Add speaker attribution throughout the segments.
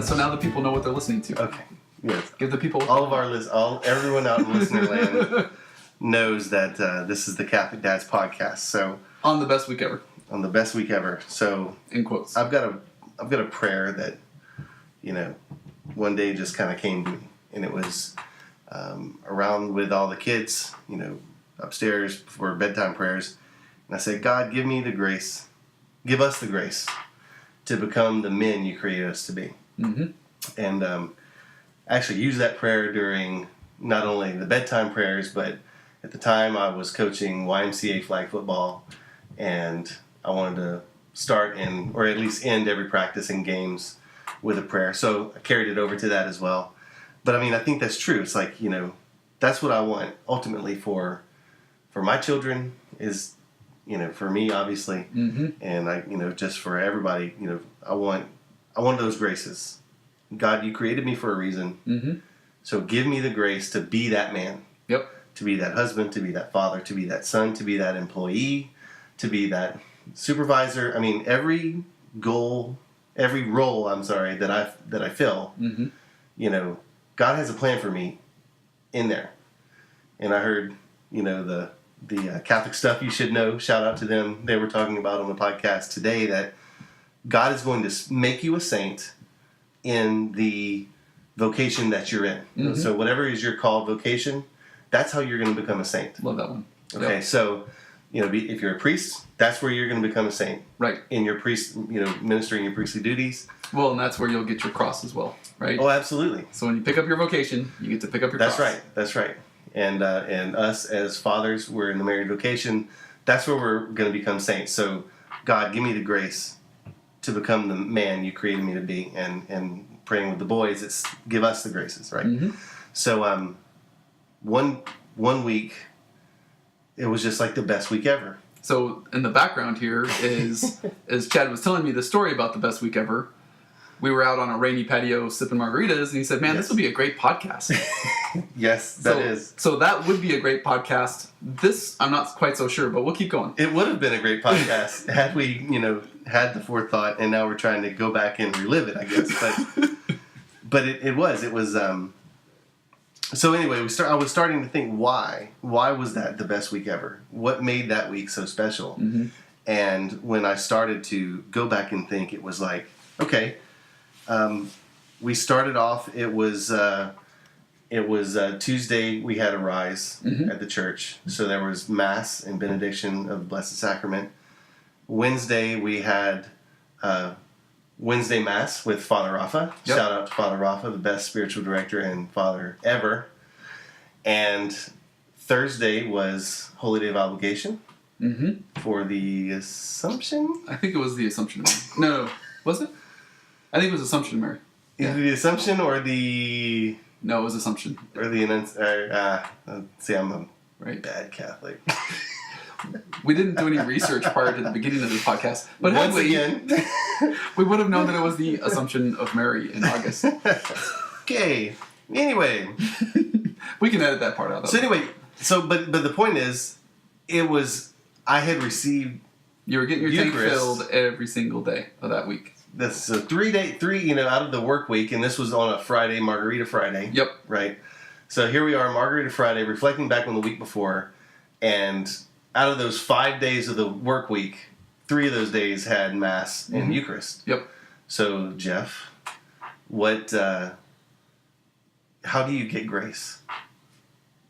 Speaker 1: so now the people know what they're listening to.
Speaker 2: Okay. Yes.
Speaker 1: Give the people
Speaker 2: All of our everyone out in listener land knows that this is the Catholic Dads podcast. So
Speaker 1: on the best week ever.
Speaker 2: On the best week ever. So
Speaker 1: in quotes.
Speaker 2: I've got a prayer that, one day just kind of came to me, and it was around with all the kids, upstairs for bedtime prayers, and I said, God, give us the grace to become the men you created us to be. Mm-hmm. And actually use that prayer during not only the bedtime prayers, but at the time I was coaching YMCA flag football, and I wanted to start or at least end every practice and games with a prayer. So I carried it over to that as well. But I think that's true. It's like, that's what I want ultimately for my children is, for me, obviously. Mm-hmm. And I, just for everybody, I want those graces. God, you created me for a reason. Mm-hmm. So give me the grace to be that man.
Speaker 1: Yep.
Speaker 2: To be that husband, to be that father, to be that son, to be that employee, to be that supervisor. Every role that I fill, mm-hmm. God has a plan for me in there. And I heard, the Catholic Stuff You Should Know, shout out to them. They were talking about on the podcast today that God is going to make you a saint in the vocation that you're in. Mm-hmm. So whatever is your called vocation, that's how you're going to become a saint.
Speaker 1: Love that one.
Speaker 2: Okay, yep. So, if you're a priest, that's where you're going to become a saint.
Speaker 1: Right. In
Speaker 2: your priest, ministering your priestly duties.
Speaker 1: Well, and that's where you'll get your cross as well, right?
Speaker 2: Oh, absolutely.
Speaker 1: So when you pick up your vocation, you get to pick up your cross.
Speaker 2: That's right. And us as fathers, we're in the married vocation. That's where we're going to become saints. So, God, give me the grace to become the man you created me to be. And praying with the boys, it's give us the graces, right? Mm-hmm. So, one week, it was just like the best week ever.
Speaker 1: So in the background here is, as Chad was telling me the story about the best week ever, we were out on a rainy patio sipping margaritas, and he said, man, This would be a great podcast.
Speaker 2: Yes, that is.
Speaker 1: So that would be a great podcast. This, I'm not quite so sure, but we'll keep going.
Speaker 2: It would have been a great podcast had we, had the forethought, and now we're trying to go back and relive it, I guess. But it was. So anyway, I was starting to think, why was that the best week ever? What made that week so special? Mm-hmm. And when I started to go back and think, it was like, okay, we started off. It was Tuesday. We had a rise mm-hmm. at the church, so there was Mass and benediction of the Blessed Sacrament. Wednesday we had Wednesday Mass with Father Rafa. Yep. Shout out to Father Rafa, the best spiritual director and father ever. And Thursday was Holy Day of Obligation mm-hmm. for the Assumption.
Speaker 1: I think it was the Assumption of Mary. No, was it? I think it was Assumption of Mary.
Speaker 2: Either the Assumption or the...
Speaker 1: No, it was Assumption.
Speaker 2: Or the... see, I'm a bad Catholic.
Speaker 1: We didn't do any research prior to the beginning of this podcast. But
Speaker 2: once again,
Speaker 1: we would have known that it was the Assumption of Mary in August.
Speaker 2: Okay. Anyway.
Speaker 1: We can edit that part out.
Speaker 2: So anyway, but the point is, I had received
Speaker 1: You were getting your tank filled every single day of that week.
Speaker 2: This is a 3 out of the work week, and this was on a Friday, Margarita Friday.
Speaker 1: Yep.
Speaker 2: Right? So here we are, Margarita Friday, reflecting back on the week before, and out of those 5 days of the work week, 3 of those days had Mass and mm-hmm. Eucharist.
Speaker 1: Yep.
Speaker 2: So, Jeff, how do you get grace?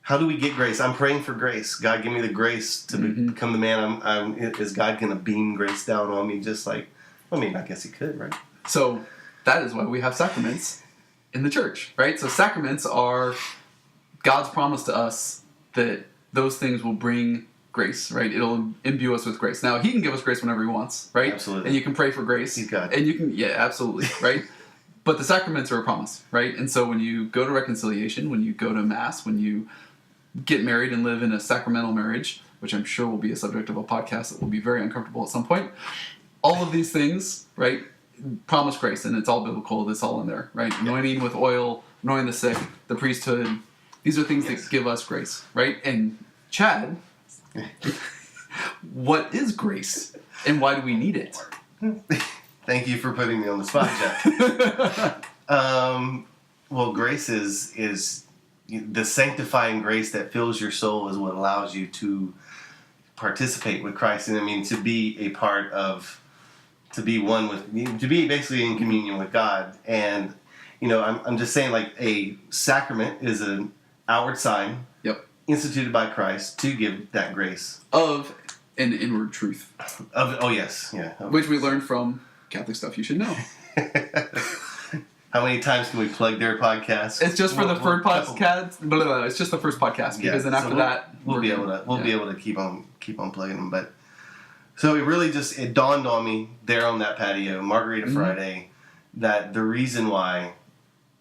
Speaker 2: How do we get grace? I'm praying for grace. God, give me the grace to mm-hmm. become the man is God going to beam grace down on me just like, I guess he could, right?
Speaker 1: So, that is why we have sacraments in the church, right? So, sacraments are God's promise to us that those things will bring grace, right? It'll imbue us with grace. Now, he can give us grace whenever he wants, right?
Speaker 2: Absolutely.
Speaker 1: And you can pray for grace.
Speaker 2: He's God.
Speaker 1: And you can, yeah, absolutely, right? But the sacraments are a promise, right? And so when you go to reconciliation, when you go to Mass, when you get married and live in a sacramental marriage, which I'm sure will be a subject of a podcast that will be very uncomfortable at some point, all of these things, right, promise grace, and it's all biblical. It's all in there, right? Yeah. Anointing with oil, anointing the sick, the priesthood. These are things that give us grace, right? And Chad, what is grace, and why do we need it?
Speaker 2: Thank you for putting me on the spot, Jeff. Well, grace is the sanctifying grace that fills your soul is what allows you to participate with Christ, and I mean to be a part of, to be one with, to be basically in communion with God. And I'm just saying, like, a sacrament is an outward sign,
Speaker 1: Yep.
Speaker 2: instituted by Christ to give that grace
Speaker 1: Of an inward truth.
Speaker 2: Oh yes, yeah.
Speaker 1: Which we learned from Catholic Stuff You Should Know.
Speaker 2: How many times can we plug their podcast?
Speaker 1: It's just for the first podcast. Blah, blah, blah. It's just the first podcast because then after that
Speaker 2: we'll be able to keep on plugging them. But so it dawned on me there on that patio, Margarita Friday, that the reason why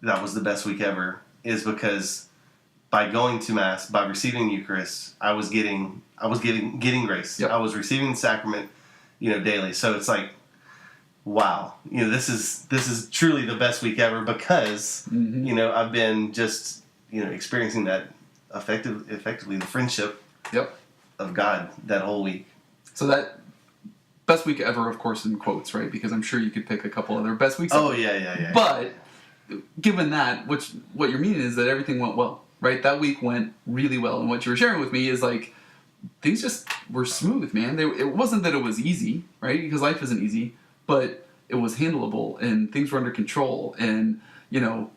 Speaker 2: that was the best week ever is because by going to Mass, by receiving the Eucharist, I was getting grace.
Speaker 1: Yep.
Speaker 2: I was receiving the sacrament, daily. So it's like, wow, this is truly the best week ever because I've been just experiencing that effectively the friendship of God that whole week.
Speaker 1: So that best week ever, of course, in quotes, right? Because I'm sure you could pick a couple other best weeks.
Speaker 2: Oh
Speaker 1: ever.
Speaker 2: yeah.
Speaker 1: But given that, what you're meaning is that everything went well, right? That week went really well, and what you were sharing with me is like things just were smooth, man. It wasn't that it was easy, right? Because life isn't easy. But it was handleable, and things were under control, and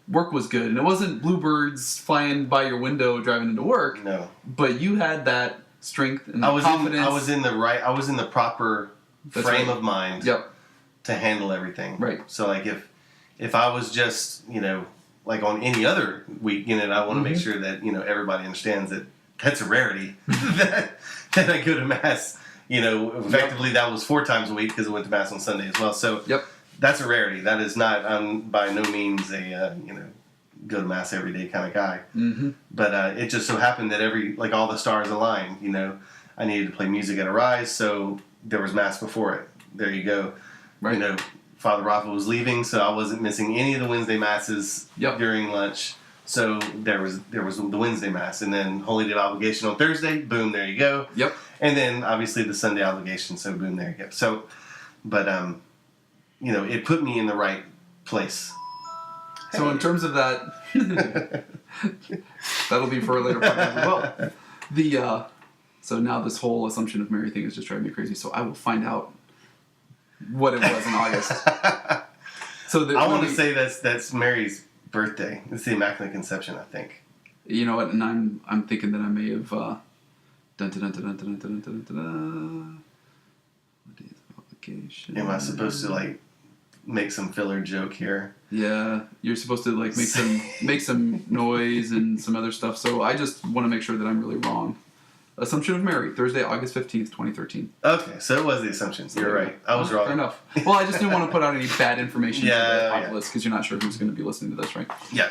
Speaker 1: work was good, and it wasn't bluebirds flying by your window driving into work.
Speaker 2: No,
Speaker 1: but you had that strength and confidence.
Speaker 2: I was in the proper frame of mind.
Speaker 1: Yep.
Speaker 2: To handle everything.
Speaker 1: Right.
Speaker 2: So like if I was just like on any other week, I want to make sure that everybody understands that that's a rarity that I go to Mass. Effectively that was 4 times a week because I went to Mass on Sunday as well. So that's a rarity. That is not, I'm by no means a, go to Mass every day kind of guy.
Speaker 1: Mm-hmm.
Speaker 2: But it just so happened that all the stars aligned. I needed to play music at Arise, so there was Mass before it. There you go.
Speaker 1: Right.
Speaker 2: Father Rafa was leaving, so I wasn't missing any of the Wednesday Masses during lunch. So there was the Wednesday Mass, and then Holy Day of Obligation on Thursday. Boom, there you go.
Speaker 1: Yep.
Speaker 2: And then obviously the Sunday obligation. So boom, there you go. So, but it put me in the right place.
Speaker 1: So in terms of that, that'll be for a later podcast as well. So now this whole Assumption of Mary thing is just driving me crazy. So I will find out what it was in August. So
Speaker 2: I want to say that's Mary's birthday. It's the Immaculate Conception, I think.
Speaker 1: You know what? And I'm thinking that I may have
Speaker 2: Am I supposed to make some filler joke here?
Speaker 1: Yeah, you're supposed to make some noise and some other stuff. So I just want to make sure that I'm really wrong. Assumption of Mary, Thursday, August 15th, 2013.
Speaker 2: Okay, so it was the Assumptions. You're right. I was wrong.
Speaker 1: Fair enough. Well, I just didn't want to put out any bad information to the populace because you're not sure who's going to be listening to this, right?
Speaker 2: Yeah.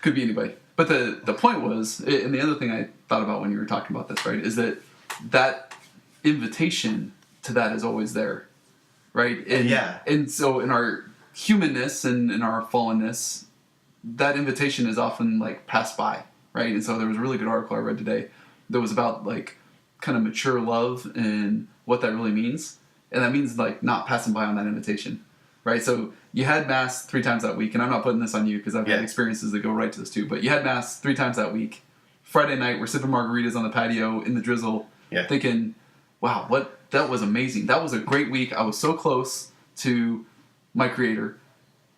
Speaker 1: Could be anybody. But the point was, and the other thing I thought about when you were talking about this, right, is that invitation to that is always there, right? And, and so in our humanness and in our fallenness, that invitation is often passed by, right? And so there was a really good article I read today that was about kind of mature love and what that really means. And that means not passing by on that invitation, right? So you had Mass 3 times that week, and I'm not putting this on you because I've had experiences that go right to this too, but you had Mass 3 times that week. Friday night, we're sipping margaritas on the patio in the drizzle, thinking, wow, that was amazing. That was a great week. I was so close to my Creator.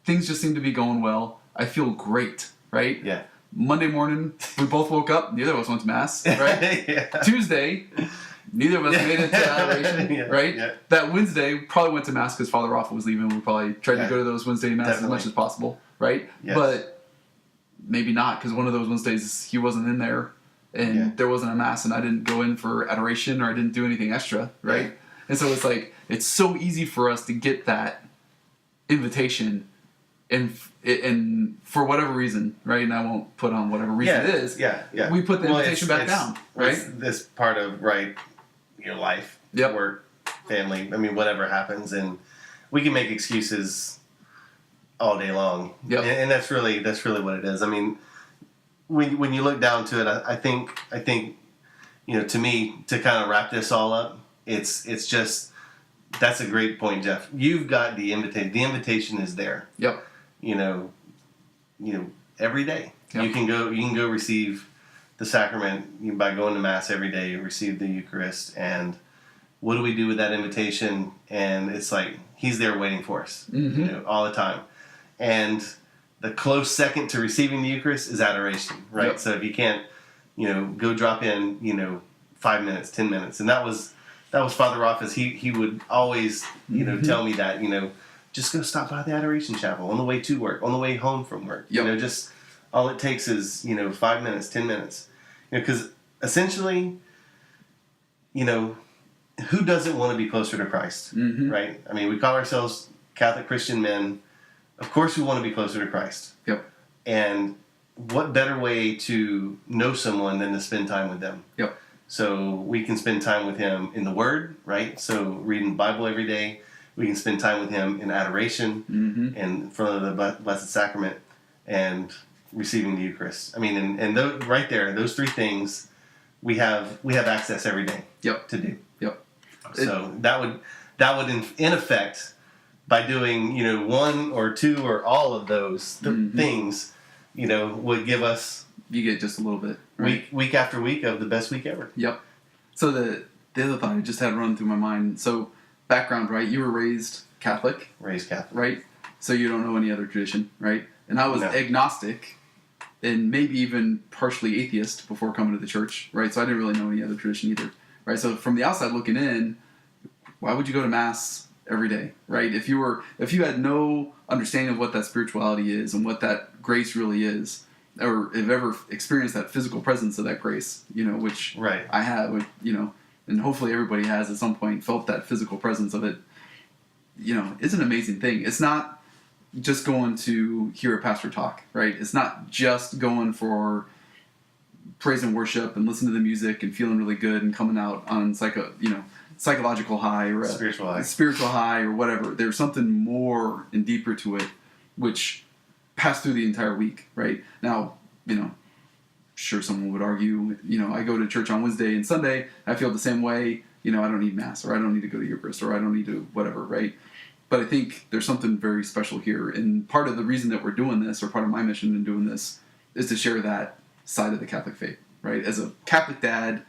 Speaker 1: Things just seem to be going well. I feel great, right?
Speaker 2: Yeah.
Speaker 1: Monday morning, we both woke up. Neither of us went to Mass, right? Tuesday, neither of us made it to adoration, right? Yeah. That Wednesday, we probably went to Mass because Father Rafa was leaving. We probably tried to go to those Wednesday Masses as much as possible, right? Yes. But maybe not, because one of those Wednesdays, he wasn't in there, and there wasn't a Mass, and I didn't go in for adoration, or I didn't do anything extra, right? Yeah. And so it's it's so easy for us to get that invitation, and for whatever reason, right? And I won't put on whatever reason it is.
Speaker 2: Yeah.
Speaker 1: We put the invitation back down, right?
Speaker 2: It's this part of your life, work, family. I mean, whatever happens, and we can make excuses all day long. Yep. And that's really what it is. I mean, when you look down to it, I think to me, to kind of wrap this all up, it's just, that's a great point, Jeff. You've got the invitation. The invitation is there.
Speaker 1: Yep.
Speaker 2: every day.
Speaker 1: Yep.
Speaker 2: You can go receive the sacrament by going to Mass every day, receive the Eucharist, and what do we do with that invitation? And it's like He's there waiting for us, all the time. And the close second to receiving the Eucharist is adoration, right?
Speaker 1: Yep.
Speaker 2: So if you can't, go drop in, 5 minutes, 10 minutes, and that was Father Office. He would always, tell me that, just go stop by the Adoration Chapel on the way to work, on the way home from work.
Speaker 1: Yep.
Speaker 2: Just all it takes is 5 minutes, 10 minutes, because essentially, who doesn't want to be closer to Christ, right? I mean, we call ourselves Catholic Christian men. Of course, we want to be closer to Christ.
Speaker 1: Yep.
Speaker 2: And what better way to know someone than to spend time with them?
Speaker 1: Yep.
Speaker 2: So we can spend time with Him in the Word, right? So reading the Bible every day. We can spend time with Him in adoration, in front of the Blessed Sacrament, and receiving the Eucharist. I mean, and right there, those three things, we have access every day.
Speaker 1: Yep.
Speaker 2: To do.
Speaker 1: Yep.
Speaker 2: So that would in effect, by doing one or two or all of those things, would give us,
Speaker 1: you get just a little bit, right?
Speaker 2: week after week of the best week ever.
Speaker 1: Yep. So the other thought I just had run through my mind. So background, right? You were raised Catholic, right? So you don't know any other tradition, right? And I was agnostic, and maybe even partially atheist before coming to the church, right? So I didn't really know any other tradition either, right? So from the outside looking in, why would you go to Mass every day, right? If you had no understanding of what that spirituality is and what that grace really is, or have ever experienced that physical presence of that grace, which I have, and hopefully everybody has at some point felt that physical presence of it, is an amazing thing. It's not just going to hear a pastor talk, right? It's not just going for praise and worship and listen to the music and feeling really good and coming out on psychological high or a spiritual high or whatever. There's something more and deeper to it, which passed through the entire week, right? Now, sure, someone would argue, I go to church on Wednesday and Sunday, I feel the same way, I don't need Mass, or I don't need to go to Eucharist, or I don't need to whatever, right? But I think there's something very special here, and part of the reason that we're doing this, or part of my mission in doing this, is to share that side of the Catholic faith, right? As a Catholic dad,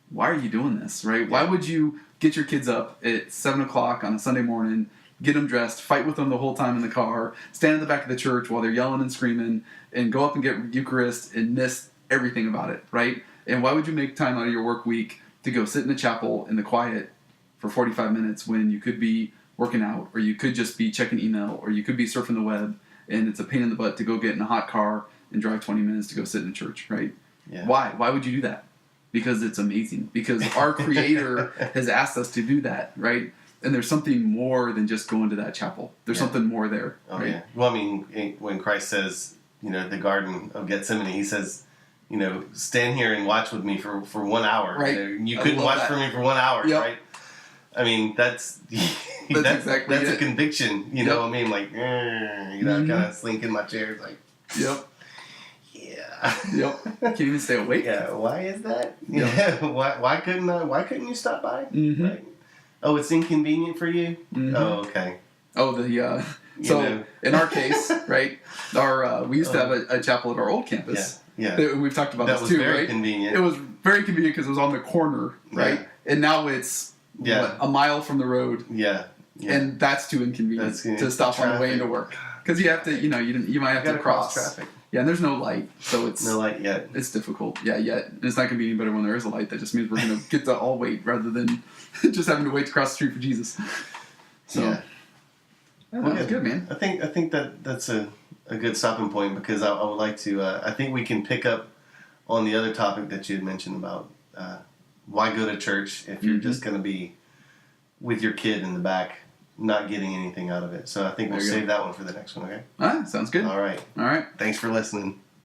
Speaker 1: why are you doing this, right? Why would you get your kids up at 7 o'clock on a Sunday morning, get them dressed, fight with them the whole time in the car, stand in the back of the church while they're yelling and screaming, and go up and get Eucharist and miss everything about it, right? And why would you make time out of your work week to go sit in the chapel in the quiet for 45 minutes when you could be working out, or you could just be checking email, or you could be surfing the web, and it's a pain in the butt to go get in a hot car and drive 20 minutes to go sit in a church, right?
Speaker 2: Yeah.
Speaker 1: Why? Why would you do that? Because it's amazing. Because our Creator has asked us to do that, right? And there's something more than just going to that chapel. There's something more there.
Speaker 2: Oh,
Speaker 1: right?
Speaker 2: yeah. Well, I mean, when Christ says, the Garden of Gethsemane, He says, stand here and watch with me for 1 hour.
Speaker 1: Right.
Speaker 2: You couldn't watch for me for 1 hour, right? I mean, that's
Speaker 1: exactly
Speaker 2: a conviction. You know what I mean? Like, kind of slink in my chair, like,
Speaker 1: yep.
Speaker 2: Yeah.
Speaker 1: Yep. Can't even stay awake.
Speaker 2: Yeah. Why is that?
Speaker 1: Yep.
Speaker 2: Yeah. Why couldn't you stop by?
Speaker 1: Mm-hmm.
Speaker 2: Right. Oh, it's inconvenient for you.
Speaker 1: Mm-hmm.
Speaker 2: Oh, okay.
Speaker 1: Oh, in our case, right? We used to have a chapel at our old campus.
Speaker 2: Yeah.
Speaker 1: We've talked about
Speaker 2: that
Speaker 1: this too,
Speaker 2: very
Speaker 1: right?
Speaker 2: Convenient.
Speaker 1: It was very convenient because it was on the corner, right?
Speaker 2: Yeah.
Speaker 1: And now it's a mile from the road.
Speaker 2: Yeah.
Speaker 1: And that's too inconvenient to stop on the way into work because you have to, you might have to cross
Speaker 2: traffic.
Speaker 1: Yeah, and there's no light, so it's
Speaker 2: no light yet.
Speaker 1: It's difficult. Yeah, yet. And it's not gonna be any better when there is a light. That just means we're gonna get to all wait rather than just having to wait to cross the street for Jesus. So, that's good, man.
Speaker 2: I think that's a good stopping point because I would like to. I think we can pick up on the other topic that you had mentioned about why go to church if you're just going to be with your kid in the back, not getting anything out of it. So I think we'll save that one for the next one. Okay.
Speaker 1: All right, sounds good.
Speaker 2: All right.
Speaker 1: All right.
Speaker 2: Thanks for listening.